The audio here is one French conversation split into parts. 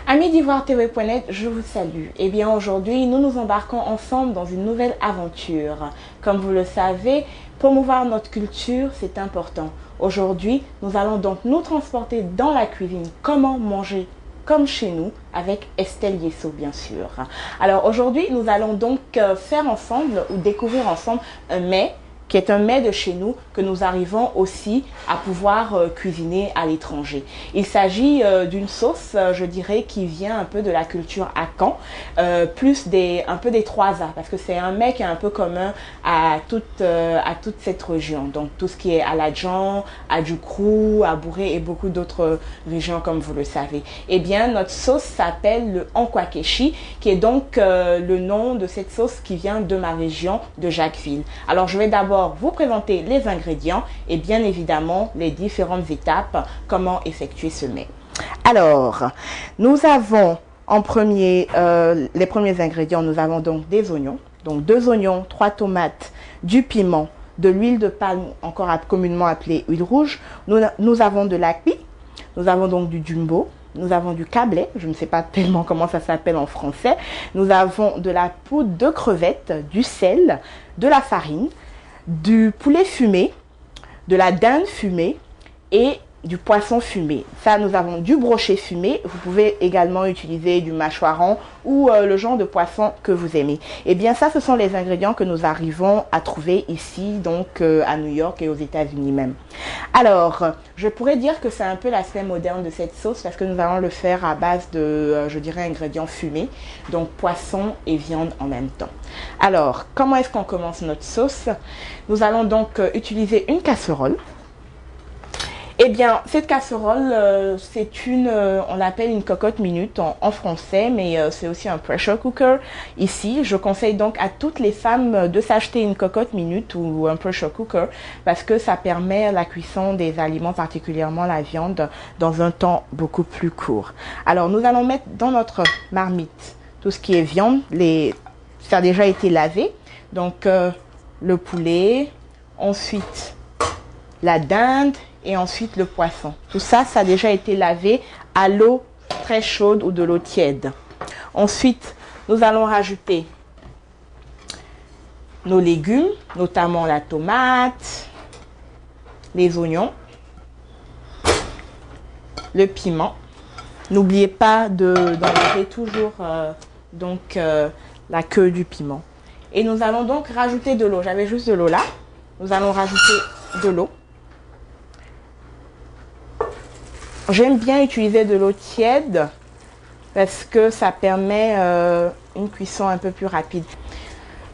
Amis d'Ivoire-TV.net, je vous salue. Eh bien aujourd'hui, nous nous embarquons ensemble dans une nouvelle aventure. Comme vous le savez, promouvoir notre culture, c'est important. Aujourd'hui, nous allons donc nous transporter dans la cuisine. Comment manger comme chez nous, avec Estelle Yesso, bien sûr. Alors aujourd'hui, nous allons donc faire ensemble ou découvrir ensemble un mets qui est un mets de chez nous que nous arrivons aussi à pouvoir cuisiner à l'étranger. Il s'agit d'une sauce, je dirais, qui vient un peu de la culture Akan, plus un peu des 3A, parce que c'est un mets qui est un peu commun à toute cette région. Donc tout ce qui est Aladjan, Adjoukrou, Abouré et beaucoup d'autres régions comme vous le savez. Eh bien, notre sauce s'appelle le Ankwakeshi, qui est donc le nom de cette sauce qui vient de ma région de Jacquesville. Alors je vais d'abord vous présenter les ingrédients et bien évidemment les différentes étapes, comment effectuer ce mets. Alors, nous avons en premier, les premiers ingrédients, nous avons donc des oignons, donc 2 oignons, 3 tomates, du piment, de l'huile de palme, encore communément appelée huile rouge, nous avons de l'akpi, nous avons donc du jumbo, nous avons du cablé, je ne sais pas tellement comment ça s'appelle en français, nous avons de la poudre de crevettes, du sel, de la farine, du poulet fumé, de la dinde fumée et du poisson fumé. Ça, nous avons du brochet fumé. Vous pouvez également utiliser du mâchoiron ou le genre de poisson que vous aimez. Et bien ça, ce sont les ingrédients que nous arrivons à trouver ici, donc à New York et aux États-Unis même. Alors, je pourrais dire que c'est un peu l'aspect moderne de cette sauce parce que nous allons le faire à base de, je dirais, ingrédients fumés, donc poisson et viande en même temps. Alors, comment est-ce qu'on commence notre sauce? Nous allons donc utiliser une casserole. Eh bien, cette casserole, c'est une, on l'appelle une cocotte minute en français, mais c'est aussi un pressure cooker. Ici, je conseille donc à toutes les femmes de s'acheter une cocotte minute ou un pressure cooker parce que ça permet la cuisson des aliments, particulièrement la viande, dans un temps beaucoup plus court. Alors, nous allons mettre dans notre marmite tout ce qui est viande. Ça a déjà été lavé, donc le poulet, ensuite la dinde, et ensuite le poisson. Tout ça, ça a déjà été lavé à l'eau très chaude ou de l'eau tiède. Ensuite, nous allons rajouter nos légumes, notamment la tomate, les oignons, le piment. N'oubliez pas d'enlever toujours la queue du piment. Et nous allons donc rajouter de l'eau. J'avais juste de l'eau là. Nous allons rajouter de l'eau. J'aime bien utiliser de l'eau tiède parce que ça permet une cuisson un peu plus rapide.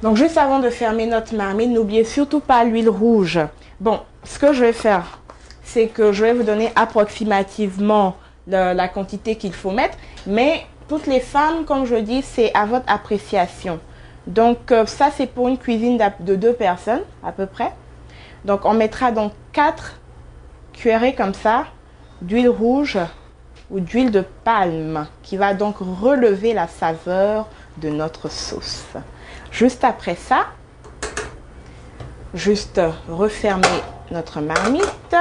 Donc juste avant de fermer notre marmite, n'oubliez surtout pas l'huile rouge. Bon, ce que je vais faire, c'est que je vais vous donner approximativement la quantité qu'il faut mettre. Mais toutes les femmes, comme je dis, c'est à votre appréciation. Donc ça, c'est pour une cuisine de 2 personnes à peu près. Donc on mettra donc 4 cuillerées comme ça d'huile rouge ou d'huile de palme qui va donc relever la saveur de notre sauce. Juste après ça, juste refermer notre marmite.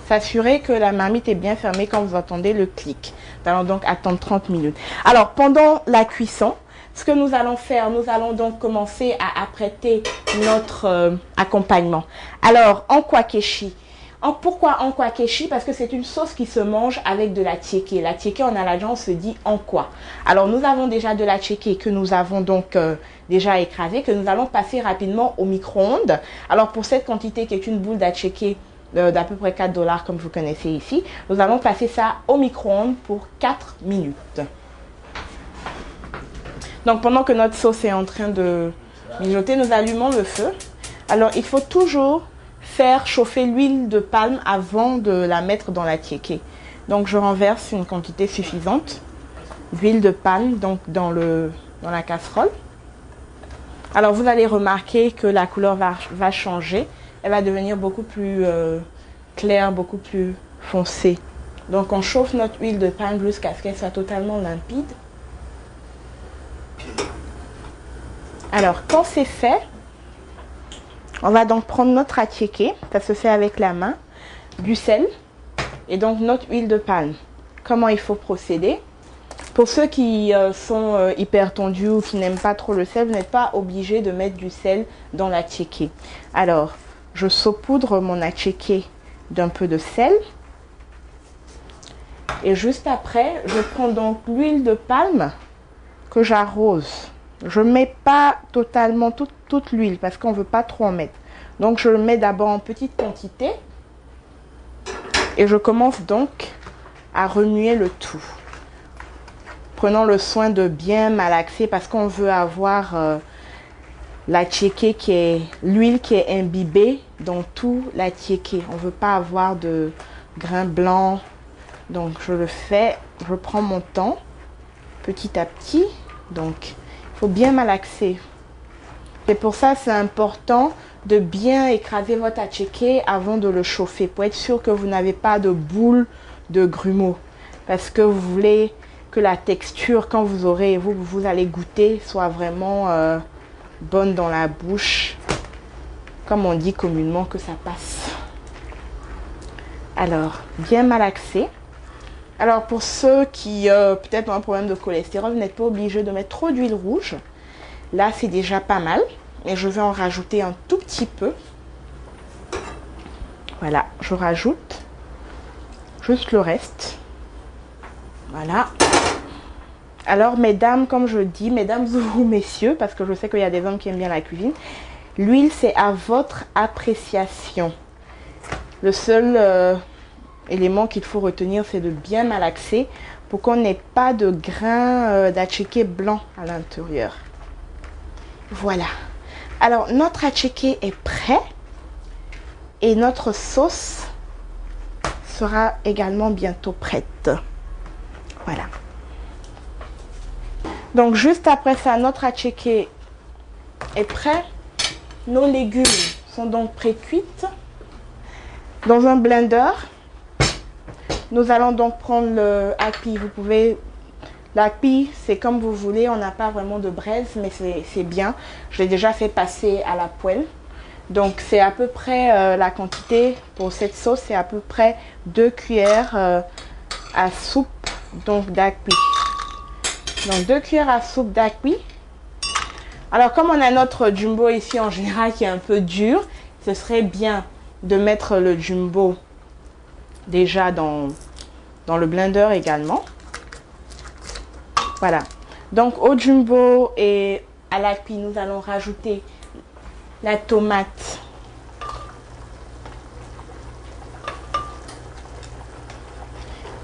S'assurer que la marmite est bien fermée quand vous entendez le clic. Nous allons donc attendre 30 minutes. Alors pendant la cuisson, ce que nous allons faire, nous allons donc commencer à apprêter notre accompagnement. Alors, Ankwakeshi. Pourquoi Ankwakeshi? Parce que c'est une sauce qui se mange avec de la tiéké. La tiéké en aladjan, on se dit ankwa. Alors, nous avons déjà de la tiéké que nous avons donc déjà écrasée, que nous allons passer rapidement au micro-ondes. Alors, pour cette quantité qui est une boule d'attiéké d'à peu près 4 $ comme vous connaissez ici, nous allons passer ça au micro-ondes pour 4 minutes. Donc, pendant que notre sauce est en train de mijoter, nous allumons le feu. Alors, il faut toujours faire chauffer l'huile de palme avant de la mettre dans la tiéké. Donc, je renverse une quantité suffisante d'huile de palme donc dans la casserole. Alors, vous allez remarquer que la couleur va changer. Elle va devenir beaucoup plus claire, beaucoup plus foncée. Donc, on chauffe notre huile de palme jusqu'à ce qu'elle soit totalement limpide. Alors, quand c'est fait, on va donc prendre notre attiéké, ça se fait avec la main, du sel, et donc notre huile de palme. Comment il faut procéder? Pour ceux qui sont hyper tendus ou qui n'aiment pas trop le sel, vous n'êtes pas obligé de mettre du sel dans l'attiéké. Alors, je saupoudre mon attiéké d'un peu de sel. Et juste après, je prends donc l'huile de palme que j'arrose. Je ne mets pas totalement toute l'huile parce qu'on ne veut pas trop en mettre. Donc, je le mets d'abord en petite quantité. Et je commence donc à remuer le tout. Prenons le soin de bien malaxer parce qu'on veut avoir l'attiéké qui est l'huile qui est imbibée dans tout l'attiéké. On ne veut pas avoir de grains blancs. Donc je le fais, je prends mon temps petit à petit. Donc il faut bien malaxer. C'est pour ça c'est important de bien écraser votre attiéké avant de le chauffer pour être sûr que vous n'avez pas de boule de grumeaux. Parce que vous voulez que la texture, quand vous allez goûter, soit vraiment bonne dans la bouche. Comme on dit communément que ça passe. Alors, bien malaxer. Alors, pour ceux qui peut-être ont un problème de cholestérol, vous n'êtes pas obligé de mettre trop d'huile rouge. Là, c'est déjà pas mal. Et je vais en rajouter un tout petit peu. Voilà, je rajoute juste le reste. Voilà. Alors, mesdames, comme je dis, mesdames ou messieurs, parce que je sais qu'il y a des hommes qui aiment bien la cuisine, l'huile, c'est à votre appréciation. Le seul élément qu'il faut retenir, c'est de bien malaxer pour qu'on n'ait pas de grains d'attiéké blanc à l'intérieur. Voilà. Alors, notre attiéké est prêt et notre sauce sera également bientôt prête. Voilà. Donc, juste après ça, notre attiéké est prêt. Nos légumes sont donc pré-cuits. Dans un blender, nous allons donc prendre le akpi. Vous pouvez... L'akpi, c'est comme vous voulez. On n'a pas vraiment de braise, mais c'est bien. Je l'ai déjà fait passer à la poêle. Donc, c'est à peu près la quantité pour cette sauce. C'est à peu près 2 cuillères à soupe d'akpi. Donc 2 cuillères à soupe d'acpi. Alors comme on a notre jumbo ici en général qui est un peu dur, ce serait bien de mettre le jumbo déjà dans le blender également. Voilà. Donc au jumbo et à l'acpi, nous allons rajouter la tomate.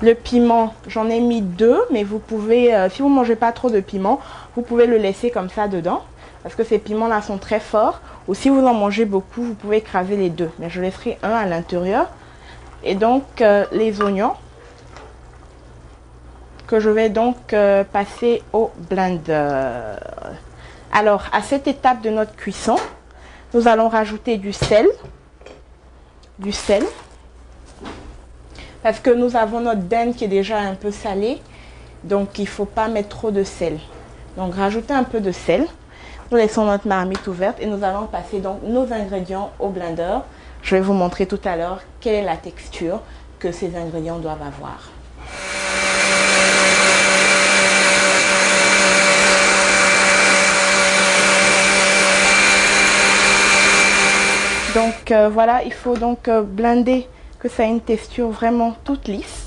Le piment, j'en ai mis 2, mais vous pouvez, si vous ne mangez pas trop de piment, vous pouvez le laisser comme ça dedans. Parce que ces piments-là sont très forts. Ou si vous en mangez beaucoup, vous pouvez écraser les 2. Mais je laisserai un à l'intérieur. Et donc, les oignons que je vais donc passer au blender. Alors, à cette étape de notre cuisson, nous allons rajouter du sel. Du sel. Parce que nous avons notre dinde qui est déjà un peu salée. Donc, il ne faut pas mettre trop de sel. Donc, rajoutez un peu de sel. Nous laissons notre marmite ouverte et nous allons passer donc nos ingrédients au blender. Je vais vous montrer tout à l'heure quelle est la texture que ces ingrédients doivent avoir. Donc, voilà, il faut donc blender que ça ait une texture vraiment toute lisse.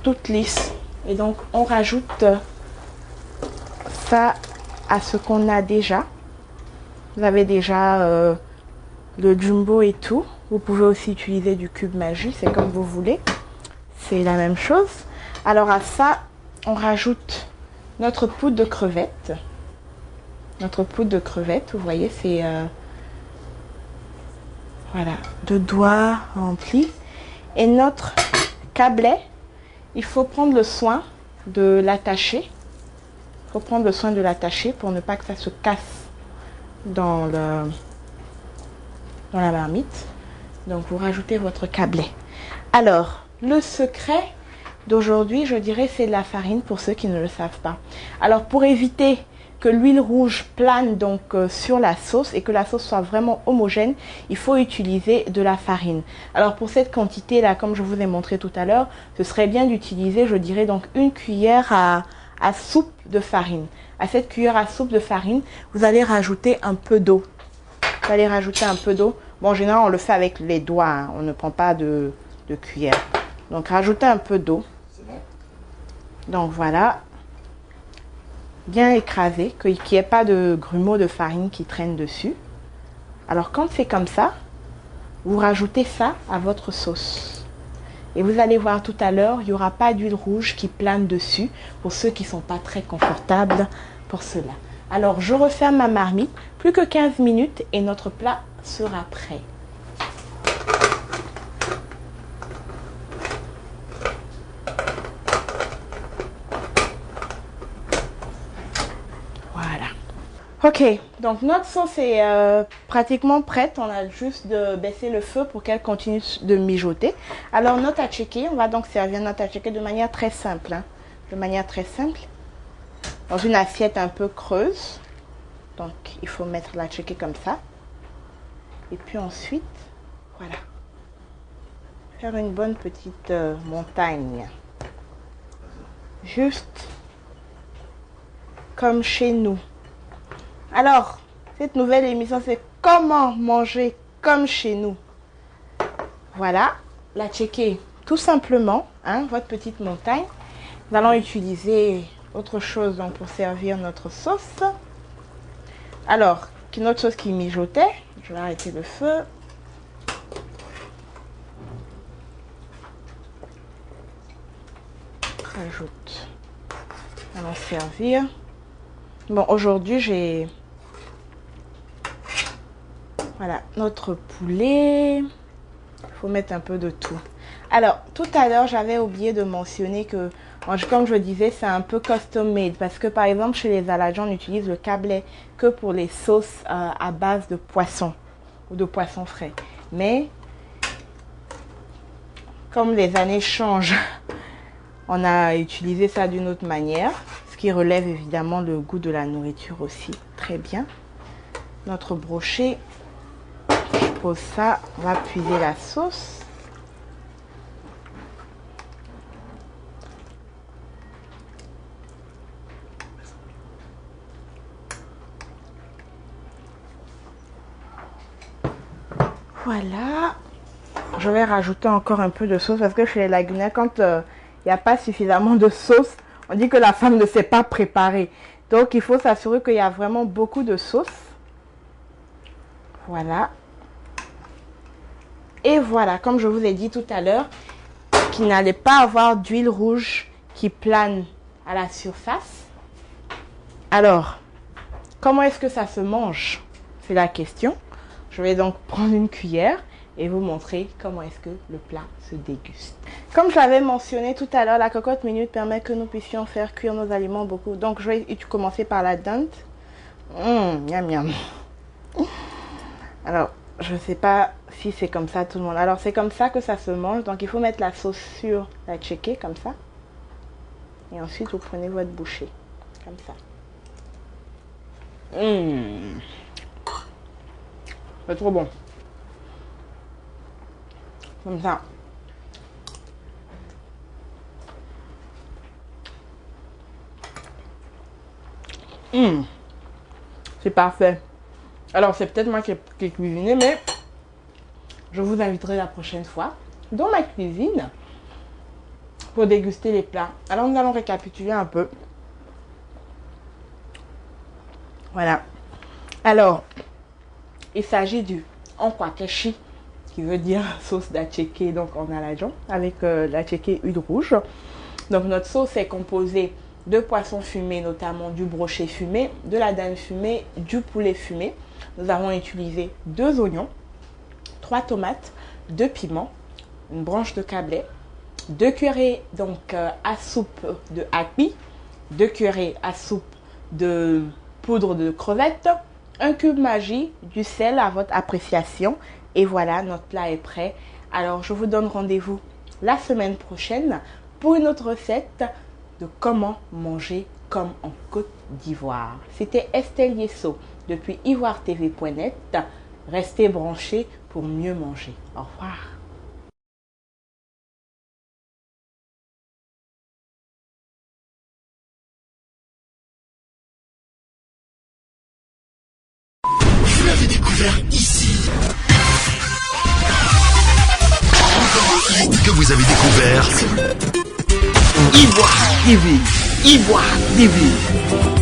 Toute lisse. Et donc, on rajoute ça à ce qu'on a déjà. Vous avez déjà le jumbo et tout. Vous pouvez aussi utiliser du cube magie, c'est comme vous voulez. C'est la même chose. Alors à ça, on rajoute notre poudre de crevettes. Notre poudre de crevettes, vous voyez, c'est... voilà, 2 doigts remplis. Et notre câblet, il faut prendre le soin de l'attacher. Il faut prendre le soin de l'attacher pour ne pas que ça se casse dans la marmite. Donc, vous rajoutez votre câblet. Alors, le secret d'aujourd'hui, je dirais, c'est la farine pour ceux qui ne le savent pas. Alors, pour éviter que l'huile rouge plane donc sur la sauce et que la sauce soit vraiment homogène, il faut utiliser de la farine. Alors pour cette quantité là, comme je vous ai montré tout à l'heure, ce serait bien d'utiliser, je dirais donc une cuillère à soupe de farine. À cette cuillère à soupe de farine, vous allez rajouter un peu d'eau. Vous allez rajouter un peu d'eau. Bon, en général, on le fait avec les doigts, hein. On ne prend pas de cuillère. Donc, rajoutez un peu d'eau. Donc, voilà. Bien écrasé, qu'il n'y ait pas de grumeaux de farine qui traînent dessus. Alors, quand c'est comme ça, vous rajoutez ça à votre sauce. Et vous allez voir tout à l'heure, il n'y aura pas d'huile rouge qui plane dessus pour ceux qui ne sont pas très confortables pour cela. Alors, je referme ma marmite. Plus que 15 minutes et notre plat sera prêt. Voilà. Ok, donc notre sauce est pratiquement prête. On a juste de baisser le feu pour qu'elle continue de mijoter. Alors notre attiéké, on va donc servir notre attiéké de manière très simple. Hein, de manière très simple. Dans une assiette un peu creuse. Donc il faut mettre l'attiéké comme ça. Et puis ensuite, voilà. Faire une bonne petite montagne. Juste comme chez nous. Alors, cette nouvelle émission, c'est comment manger comme chez nous. Voilà, l'attiéké, tout simplement, hein, votre petite montagne. Nous allons utiliser autre chose donc, pour servir notre sauce. Alors, notre sauce qui mijotait, je vais arrêter le feu. Ajoute. Allons servir. Bon, aujourd'hui, j'ai... Voilà, notre poulet. Il faut mettre un peu de tout. Alors, tout à l'heure, j'avais oublié de mentionner que, comme je disais, c'est un peu custom made. Parce que, par exemple, chez les Aladjans, on utilise le câblet que pour les sauces à base de poisson ou de poisson frais. Mais, comme les années changent, on a utilisé ça d'une autre manière. Ce qui relève évidemment le goût de la nourriture aussi. Très bien. Notre brochet. Je pose ça, on va puiser la sauce. Voilà. Je vais rajouter encore un peu de sauce parce que chez les Lagunais, quand il n'y a pas suffisamment de sauce, on dit que la femme ne sait pas préparer. Donc, il faut s'assurer qu'il y a vraiment beaucoup de sauce. Voilà. Et voilà, comme je vous ai dit tout à l'heure, qu'il n'allait pas avoir d'huile rouge qui plane à la surface. Alors, comment est-ce que ça se mange? C'est la question. Je vais donc prendre une cuillère et vous montrer comment est-ce que le plat se déguste. Comme je l'avais mentionné tout à l'heure, la cocotte minute permet que nous puissions faire cuire nos aliments beaucoup. Donc, je vais commencer par la dinde. Miam miam. Alors, je ne sais pas si c'est comme ça tout le monde. Alors, c'est comme ça que ça se mange. Donc, il faut mettre la sauce sur l'attiéké, comme ça. Et ensuite, vous prenez votre bouchée, comme ça. C'est trop bon. Comme ça. C'est parfait. Alors, c'est peut-être moi qui ai cuisiné, mais je vous inviterai la prochaine fois dans ma cuisine pour déguster les plats. Alors, nous allons récapituler un peu. Voilà. Alors, il s'agit du nkwakeshi, qui veut dire sauce d'attiéké, donc en Aladjan, avec l'attiéké huile rouge. Donc, notre sauce est composée de poissons fumés, notamment du brochet fumé, de la dinde fumée, du poulet fumé. Nous avons utilisé 2 oignons, 3 tomates, 2 piments, une branche de câblet, 2 cuillerées donc, à soupe de haki, 2 cuillerées à soupe de poudre de crevettes, un cube Maggi, du sel à votre appréciation. Et voilà, notre plat est prêt. Alors, je vous donne rendez-vous la semaine prochaine pour une autre recette de comment manger comme en Côte d'Ivoire. C'était Estelle Yesso depuis ivoiretv.net. Restez branchés pour mieux manger. Au revoir. Vous l'avez découvert ici. Que vous avez découvert Ivoire TV. Ivoire TV.